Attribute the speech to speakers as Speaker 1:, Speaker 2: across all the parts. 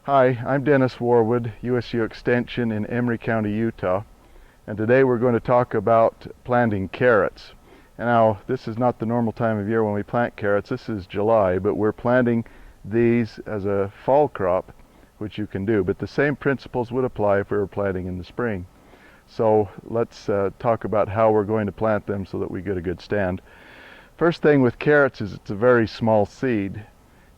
Speaker 1: Hi, I'm Dennis Worwood, USU Extension in Emery County, Utah, and today we're going to talk about planting carrots. And now, this is not the normal time of year when we plant carrots. This is July, but we're planting these as a fall crop, which you can do, but the same principles would apply if we were planting in the spring. So let's talk about how we're going to plant them so that we get a good stand. First thing with carrots is it's a very small seed.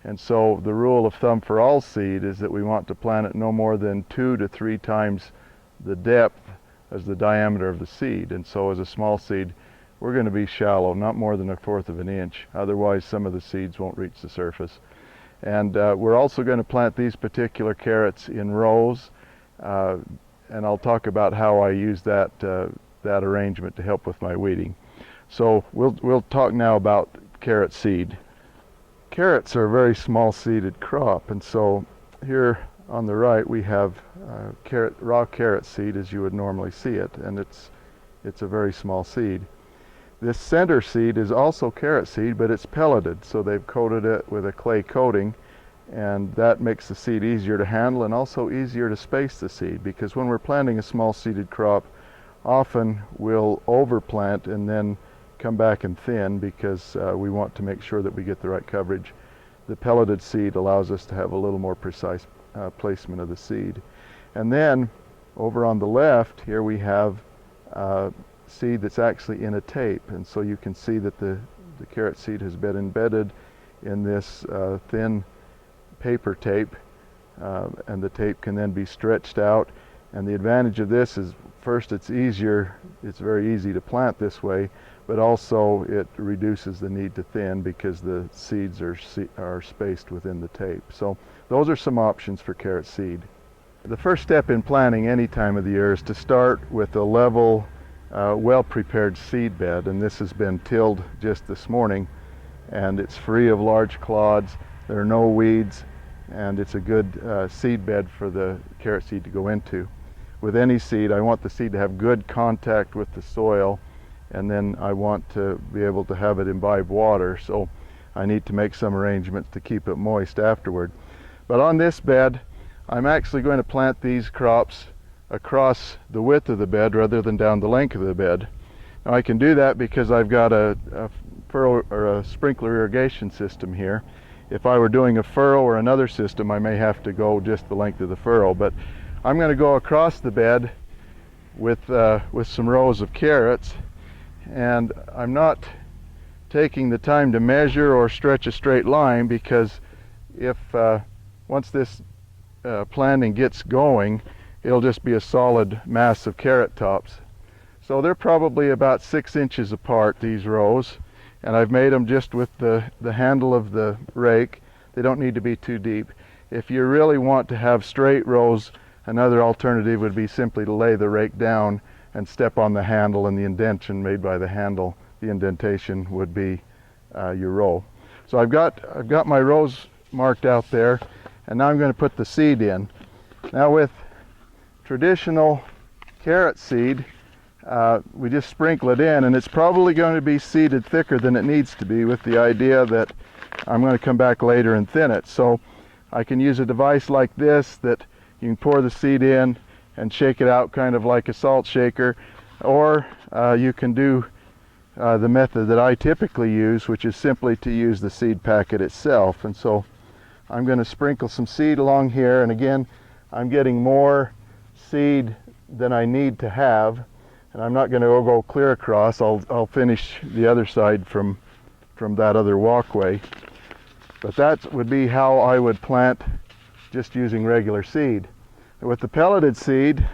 Speaker 1: And so the rule of thumb for all seed is that we want to plant it no more than 2 to 3 times the depth as the diameter of the seed. And so as a small seed, we're going to be shallow, not more than 1/4 of an inch. Otherwise, some of the seeds won't reach the surface. And we're also going to plant these particular carrots in rows. And I'll talk about how I use that arrangement to help with my weeding. So we'll talk now about carrot seed. Carrots are a very small seeded crop, and so here on the right we have raw carrot seed as you would normally see it, and it's a very small seed. This center seed is also carrot seed, but it's pelleted, so they've coated it with a clay coating, and that makes the seed easier to handle and also easier to space the seed, because when we're planting a small seeded crop, often we'll overplant and then come back and thin because we want to make sure that we get the right coverage. The pelleted seed allows us to have a little more precise placement of the seed. And then over on the left here we have seed that's actually in a tape, and so you can see that the carrot seed has been embedded in this thin paper tape, and the tape can then be stretched out. And the advantage of this is, first, it's very easy to plant this way, but also it reduces the need to thin because the seeds are spaced within the tape. So those are some options for carrot seed. The first step in planting any time of the year is to start with a level, well-prepared seed bed, and this has been tilled just this morning, and it's free of large clods. There are no weeds, and it's a good seed bed for the carrot seed to go into. With any seed, I want the seed to have good contact with the soil, and then I want to be able to have it imbibe water, so I need to make some arrangements to keep it moist afterward. But on this bed, I'm actually going to plant these crops across the width of the bed rather than down the length of the bed. Now I can do that because I've got a furrow or a sprinkler irrigation system here. If I were doing a furrow or another system, I may have to go just the length of the furrow, but I'm going to go across the bed with some rows of carrots, and I'm not taking the time to measure or stretch a straight line, because if once this planting gets going, it'll just be a solid mass of carrot tops. So they're probably about 6 inches apart, these rows, and I've made them just with the handle of the rake. They don't need to be too deep. If you really want to have straight rows, another alternative would be simply to lay the rake down and step on the handle, and the indentation made by the handle, the indentation would be your row. So I've got my rows marked out there, and now I'm going to put the seed in. Now with traditional carrot seed, we just sprinkle it in, and it's probably going to be seeded thicker than it needs to be, with the idea that I'm going to come back later and thin it. So I can use a device like this that you can pour the seed in and shake it out kind of like a salt shaker, or you can do the method that I typically use, which is simply to use the seed packet itself. And so I'm going to sprinkle some seed along here, and again, I'm getting more seed than I need to have, and I'm not going to go clear across. I'll finish the other side from that other walkway. But that would be how I would plant just using regular seed. With the pelleted seed,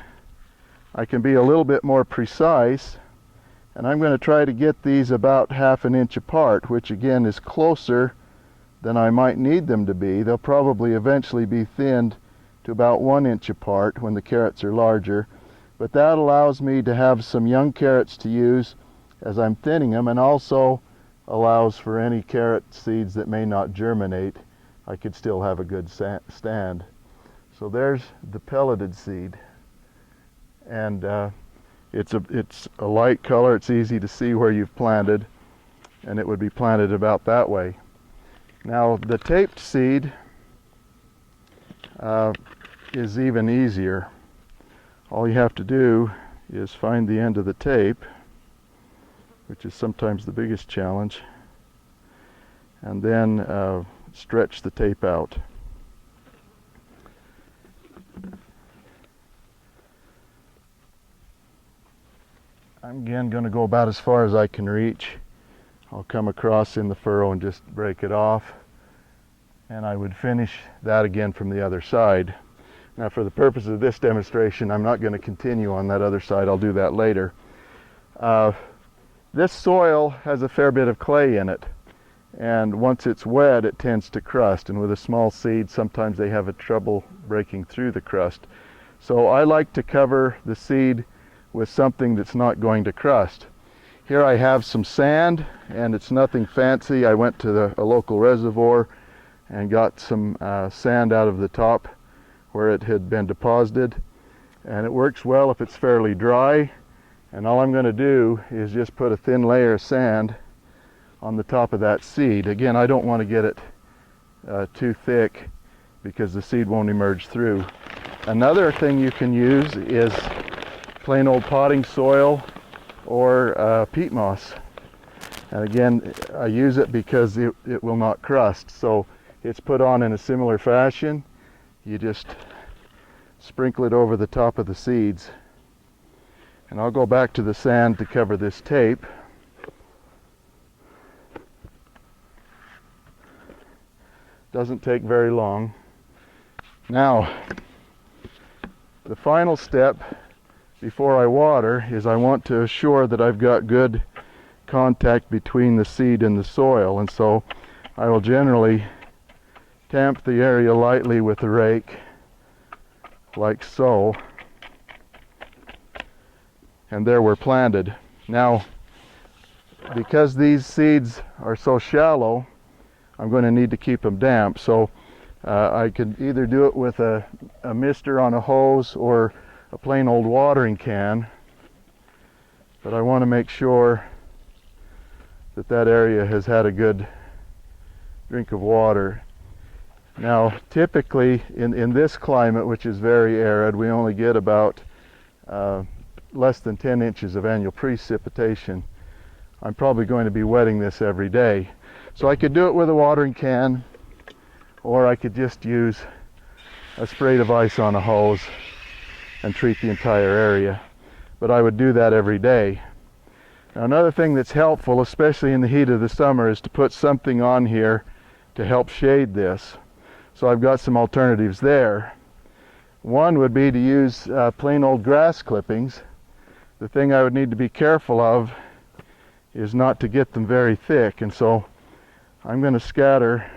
Speaker 1: I can be a little bit more precise, and I'm going to try to get these about 1/2 inch apart, which again is closer than I might need them to be. They'll probably eventually be thinned to about 1 inch apart when the carrots are larger, but that allows me to have some young carrots to use as I'm thinning them, and also allows for any carrot seeds that may not germinate. I could still have a good stand. So there's the pelleted seed, and it's a light color. It's easy to see where you've planted, and it would be planted about that way. Now the taped seed, is even easier. All you have to do is find the end of the tape, which is sometimes the biggest challenge, and then stretch the tape out. I'm again going to go about as far as I can reach. I'll come across in the furrow and just break it off, and I would finish that again from the other side. Now, for the purpose of this demonstration, I'm not going to continue on that other side. I'll do that later. This soil has a fair bit of clay in it, and once it's wet it tends to crust, and with a small seed sometimes they have a trouble breaking through the crust. So I like to cover the seed with something that's not going to crust. Here I have some sand, and it's nothing fancy. I went to a local reservoir and got some sand out of the top where it had been deposited, and it works well if it's fairly dry. And all I'm going to do is just put a thin layer of sand on the top of that seed. Again, I don't want to get it too thick because the seed won't emerge through. Another thing you can use is plain old potting soil or peat moss. And again, I use it because it will not crust. So it's put on in a similar fashion. You just sprinkle it over the top of the seeds. And I'll go back to the sand to cover this tape. Doesn't take very long. Now, the final step before I water is I want to assure that I've got good contact between the seed and the soil, and so I will generally tamp the area lightly with a rake, like so, and there we're planted. Now, because these seeds are so shallow, I'm going to need to keep them damp, so I could either do it with a mister on a hose or a plain old watering can, but I want to make sure that that area has had a good drink of water. Now, typically in this climate, which is very arid, we only get about less than 10 inches of annual precipitation. I'm probably going to be wetting this every day. So I could do it with a watering can, or I could just use a spray device on a hose and treat the entire area. But I would do that every day. Now, another thing that's helpful, especially in the heat of the summer, is to put something on here to help shade this. So I've got some alternatives there. One would be to use plain old grass clippings. The thing I would need to be careful of is not to get them very thick, and so I'm going to scatter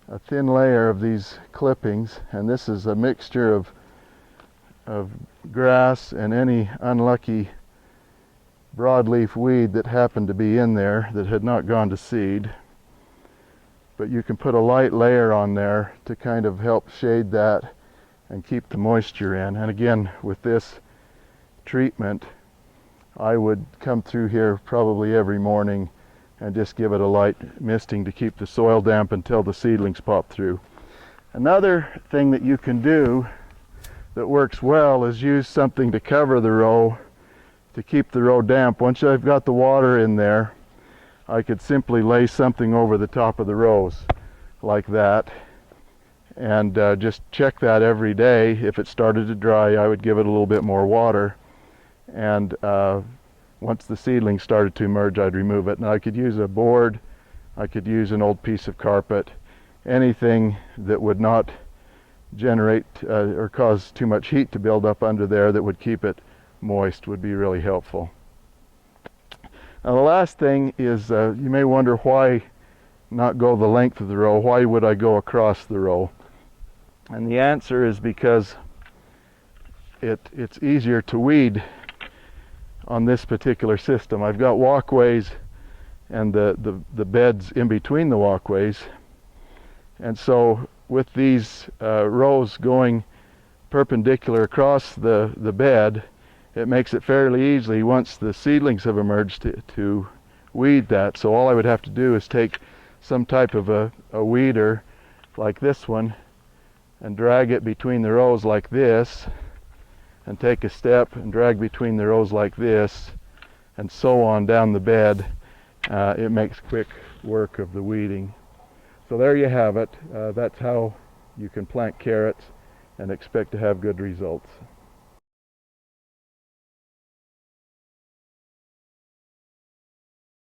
Speaker 1: a thin layer of these clippings, and this is a mixture of grass and any unlucky broadleaf weed that happened to be in there that had not gone to seed. But you can put a light layer on there to kind of help shade that and keep the moisture in. And again, with this treatment, I would come through here probably every morning and just give it a light misting to keep the soil damp until the seedlings pop through. Another thing that you can do that works well is use something to cover the row to keep the row damp. Once I've got the water in there, I could simply lay something over the top of the rows like that, and just check that every day. If it started to dry, I would give it a little bit more water, and once the seedlings started to emerge, I'd remove it. Now, I could use a board, I could use an old piece of carpet, anything that would not generate or cause too much heat to build up under there that would keep it moist would be really helpful. Now, the last thing is, you may wonder why not go the length of the row. Why would I go across the row? And the answer is because it's easier to weed on this particular system. I've got walkways and the beds in between the walkways, and so with these rows going perpendicular across the bed, it makes it fairly easy once the seedlings have emerged to weed that. So all I would have to do is take some type of a weeder like this one and drag it between the rows like this, and take a step and drag between the rows like this, and so on down the bed, it makes quick work of the weeding. So there you have it. That's how you can plant carrots and expect to have good results.